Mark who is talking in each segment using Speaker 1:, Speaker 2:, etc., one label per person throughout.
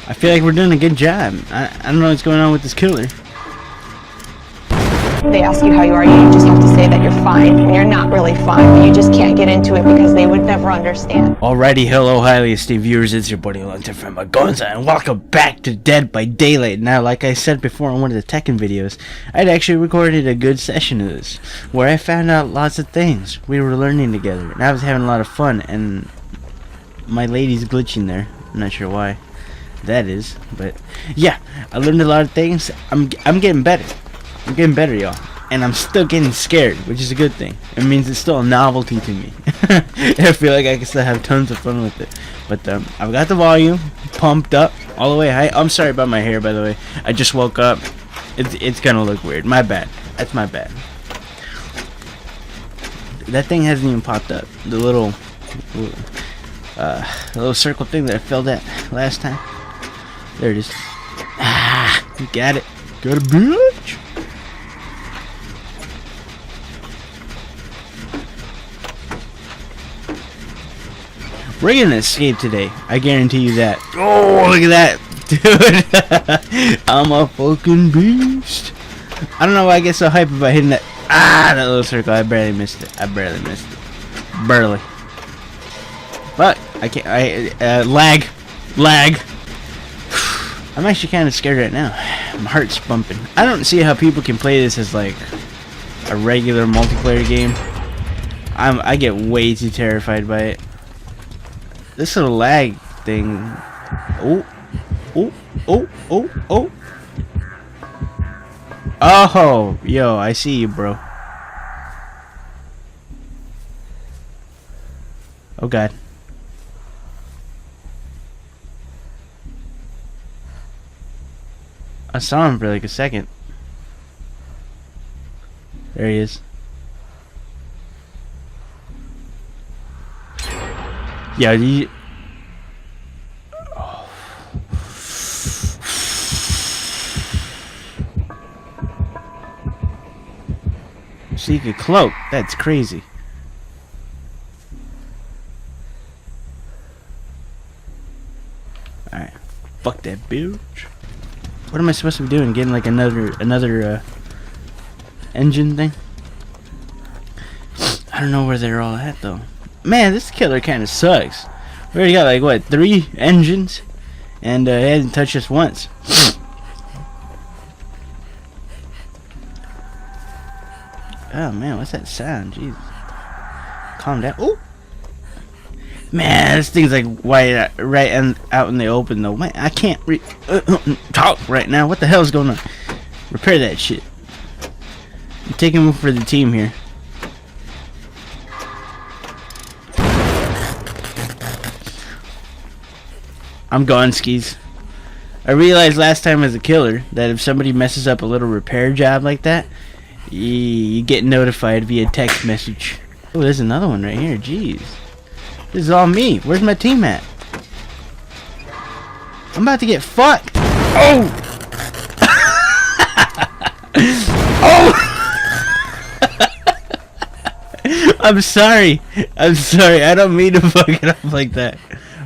Speaker 1: I feel like we're doing a good job. I don't know what's going on with this killer.
Speaker 2: They ask you how you are, you just have to say that you're fine, and you're not really fine. You just can't get into it because they would never understand.
Speaker 1: Alrighty, hello, highly esteemed viewers. It's your buddy Lunter from Magonza, and welcome back to Dead by Daylight. Now, like I said before in one of the Tekken videos, I'd actually recorded a good session of this, where I found out lots of things. We were learning together, and I was having a lot of fun, and my lady's glitching there. I'm not sure why that is, but yeah, I learned a lot of things. I'm getting better. I'm getting better, y'all, and I'm still getting scared, which is a good thing. It means it's still a novelty to me. I feel like I can still have tons of fun with it. But I've got the volume pumped up all the way high. I'm sorry about my hair, by the way. I just woke up. It's gonna look weird. My bad. That's my bad. That thing hasn't even popped up. The little circle thing that I filled at last time. There it is. Ah, got it. Got a bitch. We're gonna escape today. I guarantee you that. Oh, look at that, dude! I'm a fucking beast. I don't know why I get so hyped about hitting that. That little circle. I barely missed it. Barely. But I can't. Lag. I'm actually kind of scared right now. My heart's bumping. I don't see how people can play this as like a regular multiplayer game. I get way too terrified by it. This little lag thing. Oh. Oh, yo, I see you, bro. Oh god. I saw him for like a second. There he is. Yeah, oh. So you could cloak. That's crazy. Alright. Fuck that bitch. What am I supposed to be doing? Getting like another engine thing? I don't know where they're all at though. Man, this killer kind of sucks. We already got like what, 3 engines, and he hasn't touched us once. Oh man, what's that sound? Jeez. Calm down. Oh, man, this thing's like right out in the open though. Man, I can't talk right now. What the hell's going on? Repair that shit. I'm taking one for the team here. I'm gone, skis. I realized last time as a killer that if somebody messes up a little repair job like that, you get notified via text message. Oh, there's another one right here. Jeez. This is all me. Where's my team at? I'm about to get fucked. Oh! Oh! I'm sorry. I don't mean to fuck it up like that.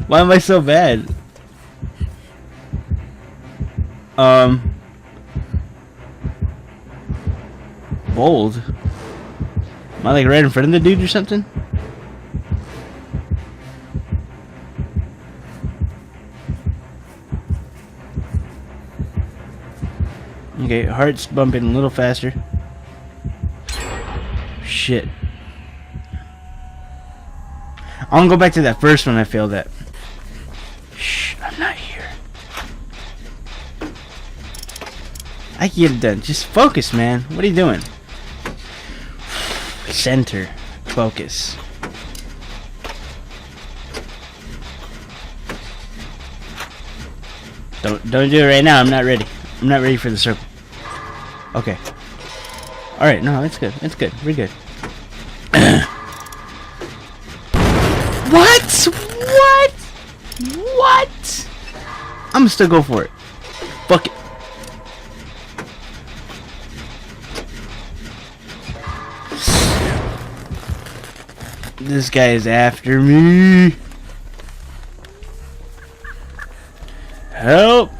Speaker 1: Why am I so bad? Bold. Am I like right in front of the dude or something? Okay, heart's bumping a little faster. Shit. I'm gonna go back to that first one I failed at. Shh, I'm not here. I can get it done. Just focus, man. What are you doing? Center. Focus. Don't do it right now. I'm not ready. I'm not ready for the circle. Okay. Alright, no, it's good. It's good. We're good. What? I'm gonna still go for it. Fuck it. This guy is after me. Help!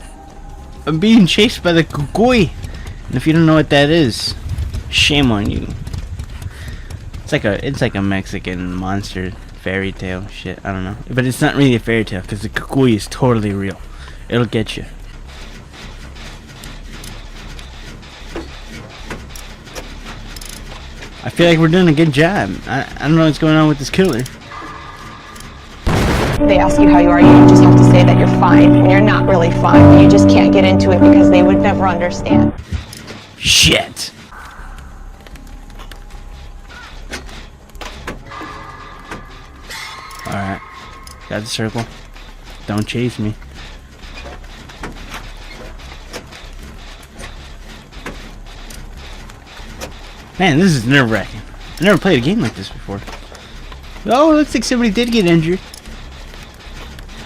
Speaker 1: I'm being chased by the kukui. And if you don't know what that is, shame on you. It's like a Mexican monster fairy tale shit. I don't know, but it's not really a fairy tale because the kukui is totally real. It'll get you. I feel like we're doing a good job. I don't know what's going on with this killer.
Speaker 2: They ask you how you are, you just have to say that you're fine, and you're not really fine. You just can't get into it because they would never understand.
Speaker 1: Shit. Alright. Got the circle. Don't chase me. Man, this is nerve-wracking. I never played a game like this before. Oh, looks like somebody did get injured.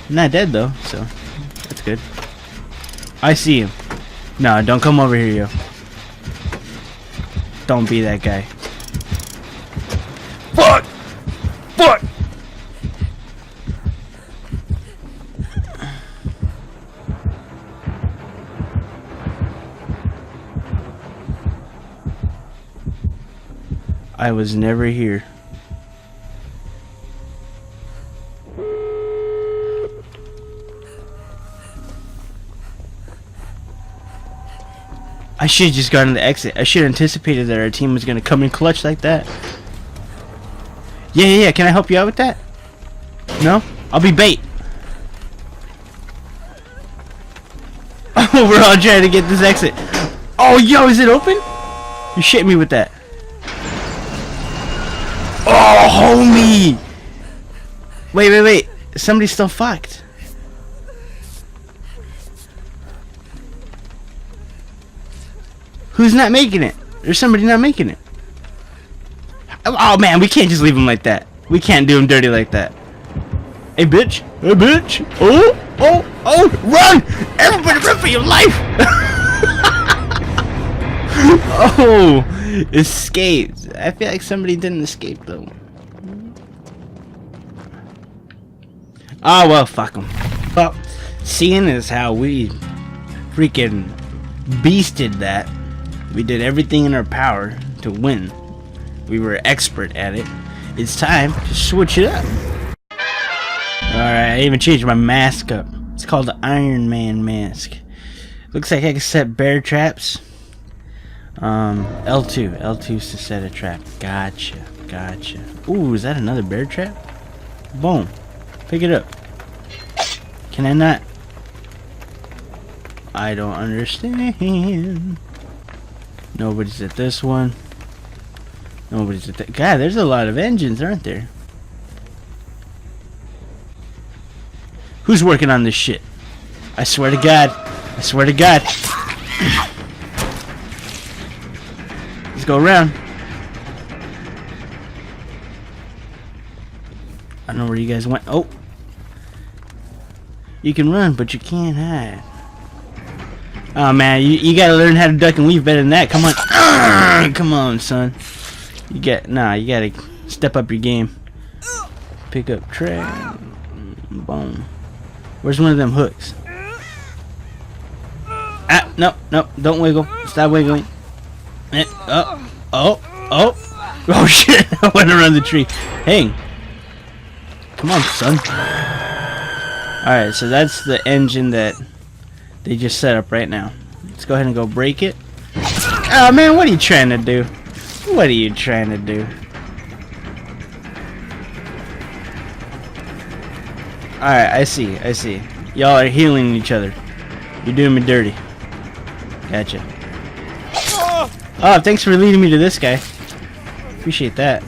Speaker 1: Not dead though, so that's good. I see him. No, don't come over here, yo. Don't be that guy. Fuck! Fuck! I was never here. I should have just gotten the exit. I should have anticipated that our team was gonna come in clutch like that. Yeah. Can I help you out with that? No? I'll be bait. Oh, we're all trying to get this exit. Oh, yo, is it open? You're shitting me with that. Oh, homie! Wait. Somebody's still fucked. Who's not making it? There's somebody not making it. Oh man, we can't just leave him like that. We can't do him dirty like that. Hey bitch! Hey bitch! Oh! Run! Everybody run for your life! Oh! Escaped. I feel like somebody didn't escape though. Oh well, fuck them. Well, seeing as how we freaking beasted that, we did everything in our power to win. We were expert at it. It's time to switch it up. Alright, I even changed my mask up. It's called the Iron Man mask. Looks like I can set bear traps. L2's to set a trap. Gotcha. Ooh, is that another bear trap? Boom. Pick it up. Can I not? I don't understand. Nobody's at this one. Nobody's at that. God, there's a lot of engines, aren't there? Who's working on this shit? I swear to God. Let's go around. I don't know where you guys went. Oh. You can run, but you can't hide. Oh man, you gotta learn how to duck and weave better than that. Come on. Come on, son. You gotta step up your game. Pick up track. Boom. Where's one of them hooks? Ah, no, don't wiggle. Stop wiggling. Oh shit, I went around the tree. Hang. Come on, son. Alright, so that's the engine that they just set up right now. Let's go ahead and go break it. Oh man, what are you trying to do? What are you trying to do? Alright, I see. Y'all are healing each other. You're doing me dirty. Gotcha. Oh, thanks for leading me to this guy. Appreciate that.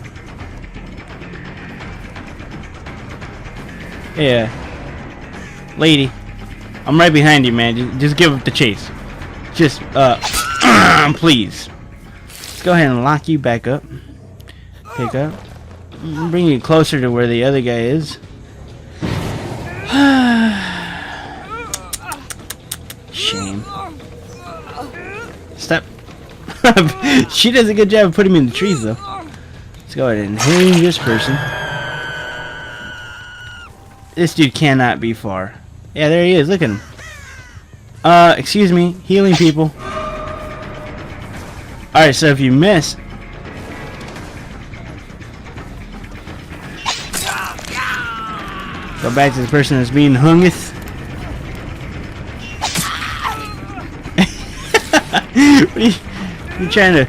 Speaker 1: Yeah. Lady. I'm right behind you, man. Just give up the chase. Just, please. Let's go ahead and lock you back up. Pick up. Bring you closer to where the other guy is. Shame. Stop. She does a good job of putting me in the trees, though. Let's go ahead and hang this person. This dude cannot be far. Yeah, there he is. Look at him. Excuse me. Healing people. Alright, so if you miss... Go back to the person that's being hungeth. What are you trying to...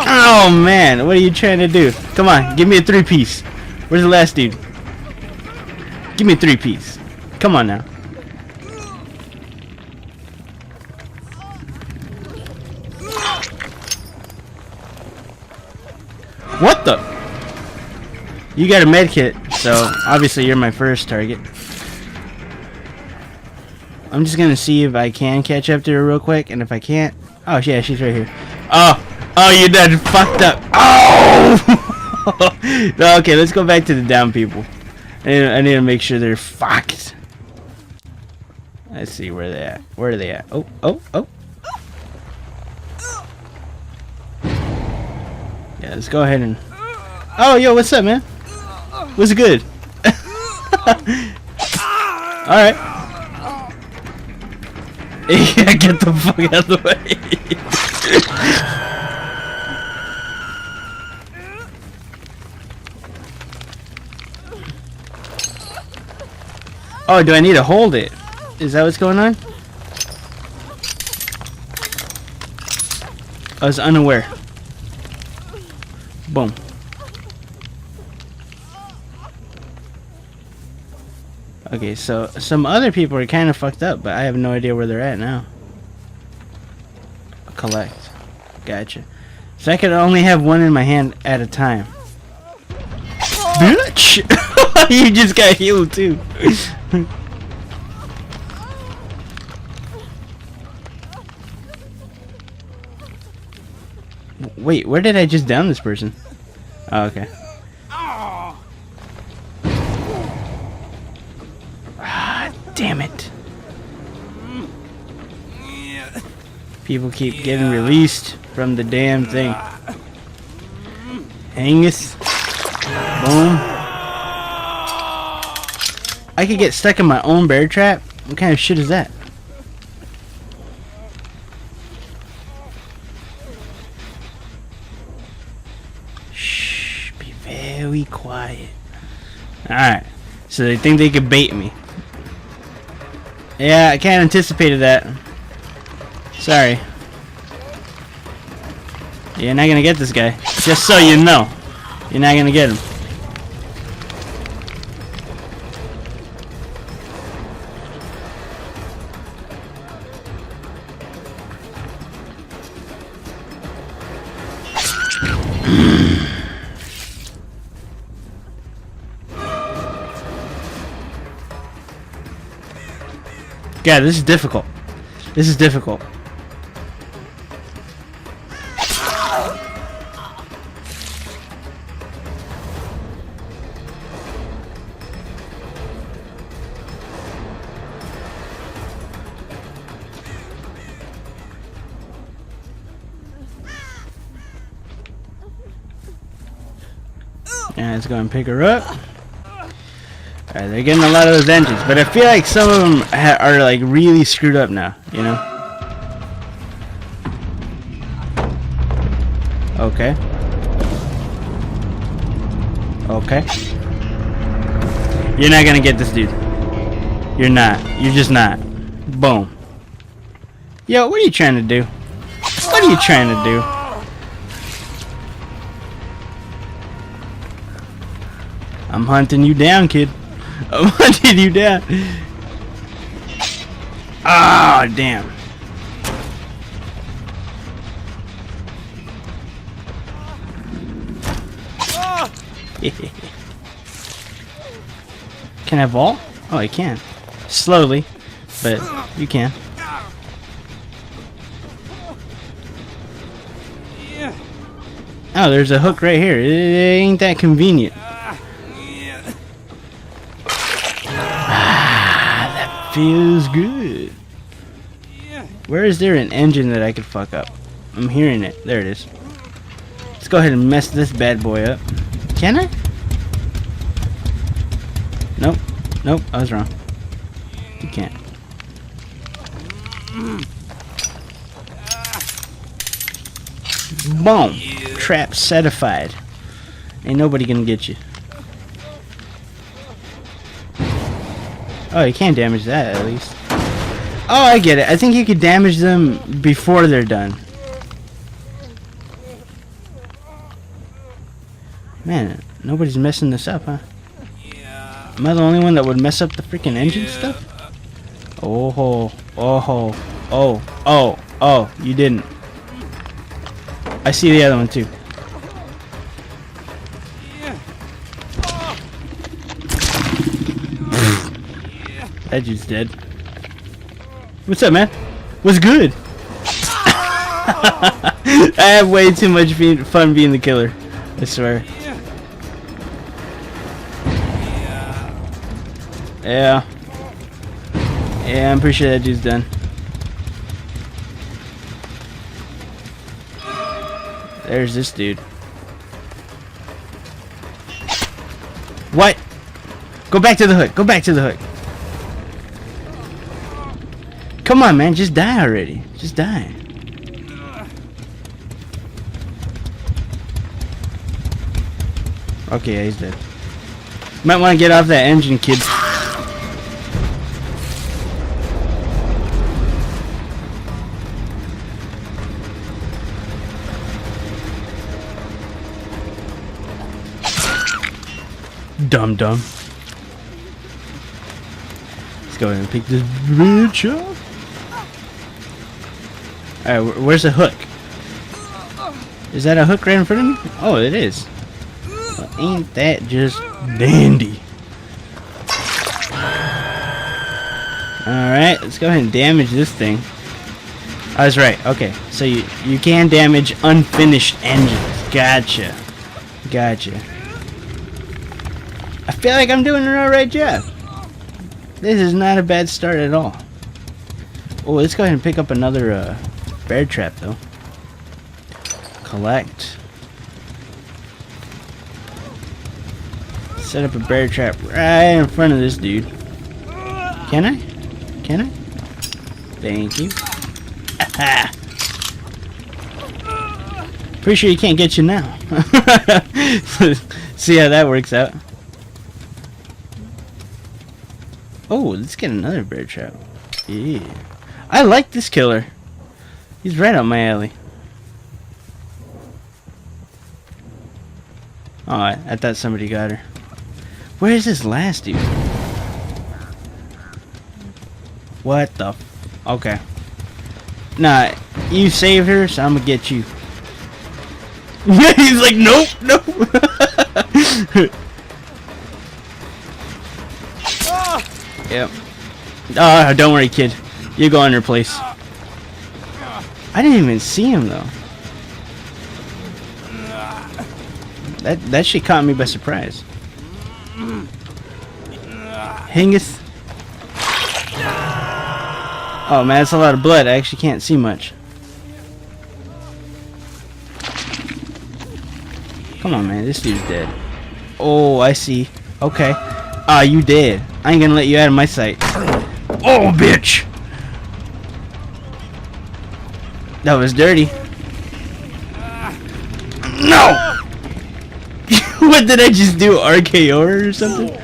Speaker 1: Oh, man. What are you trying to do? Come on. Give me a 3-piece. Where's the last dude? Give me a 3-piece. Come on now. What the? You got a med kit, so obviously you're my first target. I'm just gonna see if I can catch up to her real quick, and if I can't... Oh, yeah, she's right here. Oh, you done fucked up. Oh! No, okay, let's go back to the down people. I need to make sure they're fucked. Let's see where they at. Where are they at? Oh. Yeah, let's go ahead and... Oh, yo, what's up, man? What's good? Alright. Yeah, get the fuck out of the way. Oh, do I need to hold it? Is that what's going on? I was unaware. Boom. Okay, so some other people are kind of fucked up, but I have no idea where they're at now. Collect. Gotcha. So I could only have one in my hand at a time. Bitch! You just got healed too. Wait, where did I just down this person? Oh, okay. Ah, damn it. People keep getting released from the damn thing. Angus. Boom. I could get stuck in my own bear trap? What kind of shit is that? Shh, be very quiet. Alright, so they think they could bait me. Yeah, I kind of anticipated that. Sorry. You're not gonna get this guy. Just so you know. You're not gonna get him. God, this is difficult. This is difficult. Yeah, let's go and pick her up. Alright, they're getting a lot of those engines, but I feel like some of them are like really screwed up now, you know? Okay. Okay. You're not gonna get this dude. You're not. You're just not. Boom. Yo, what are you trying to do? What are you trying to do? I'm hunting you down, kid. I'm hunting you down. Ah, damn. Can I vault? Oh, I can. Slowly, but you can. Oh, there's a hook right here. It ain't that convenient. Feels good. Where is there an engine that I could fuck up? I'm hearing it. There it is. Let's go ahead and mess this bad boy up. Can I? Nope. Nope, I was wrong. You can't. Boom. Trap setified. Ain't nobody gonna get you. Oh, you can't damage that at least. Oh, I get it. I think you could damage them before they're done. Man, nobody's messing this up, huh? Am I the only one that would mess up the freaking engine stuff? Oh, you didn't. I see the other one too. That dude's dead. What's up, man? What's good? I have way too much fun being the killer. I swear. Yeah. Yeah, I'm pretty sure that dude's done. There's this dude. What? Go back to the hook. Go back to the hook. Come on, man. Just die already. Just die. Okay, yeah, he's dead. Might want to get off that engine, kid. Dum dum. Let's go ahead and pick this bitch up. Alright, where's the hook? Is that a hook right in front of me? Oh, it is. Well, ain't that just dandy? Alright, let's go ahead and damage this thing. I was right. Okay, so you can damage unfinished engines. Gotcha. Gotcha. I feel like I'm doing an alright job. This is not a bad start at all. Oh, let's go ahead and pick up another bear trap though. Collect. Set up a bear trap right in front of this dude. Can I? Can I? Thank you. Aha! Pretty sure you can't get you now. See how that works out. Oh, let's get another bear trap. Yeah. I like this killer. He's right up my alley. Oh, I thought somebody got her. Where is this last dude? What the f... Okay. Nah, you saved her, so I'm gonna get you. He's like, nope, nope. Yep. Oh, don't worry, kid. You go in your place. I didn't even see him though. That shit caught me by surprise. Hingeth. Oh man, that's a lot of blood. I actually can't see much. Come on, man. This dude's dead. Oh, I see. Okay. Ah, you dead. I ain't gonna let you out of my sight. Oh, bitch! That was dirty. No! What did I just do? RKO her or something?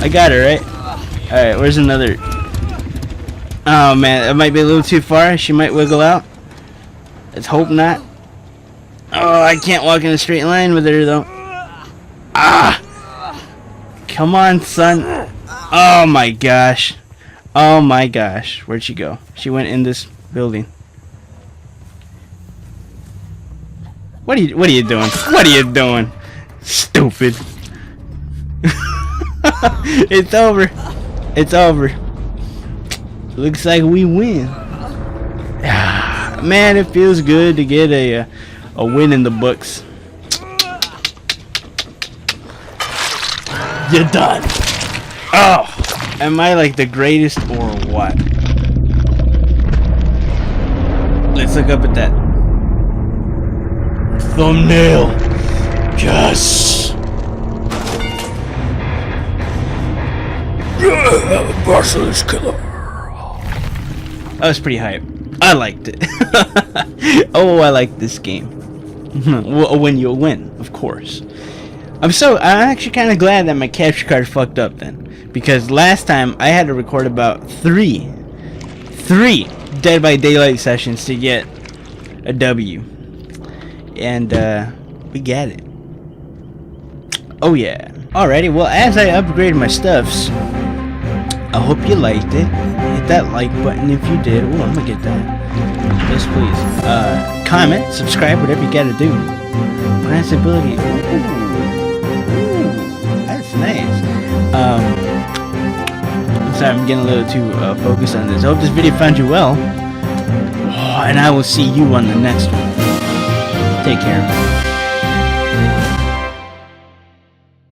Speaker 1: I got her, right? Alright, where's another? Oh man, that might be a little too far. She might wiggle out. Let's hope not. Oh, I can't walk in a straight line with her though. Ah! Come on, son. Oh my gosh. Oh my gosh. Where'd she go? She went in this building. What are you doing? What are you doing? Stupid. It's over. It's over. Looks like we win. Man, it feels good to get a win in the books. You're done. Oh, am I like the greatest or what? Let's look up at that thumbnail. Yes. Merciless Killer. That was pretty hype. I liked it. Oh, I like this game. When you'll win, of course. I'm actually kind of glad that my capture card fucked up then, because last time I had to record about three Dead by Daylight sessions to get a W, and we got it. Oh yeah. Alrighty, well, as I upgraded my stuffs, I hope you liked it. Hit that like button if you did. Oh, I'm gonna get that. Yes, please. Comment, subscribe, whatever you gotta do. Enhance ability. Ooh, that's nice. I'm sorry, I'm getting a little too focused on this. I hope this video found you well. Oh, and I will see you on the next one. Take care.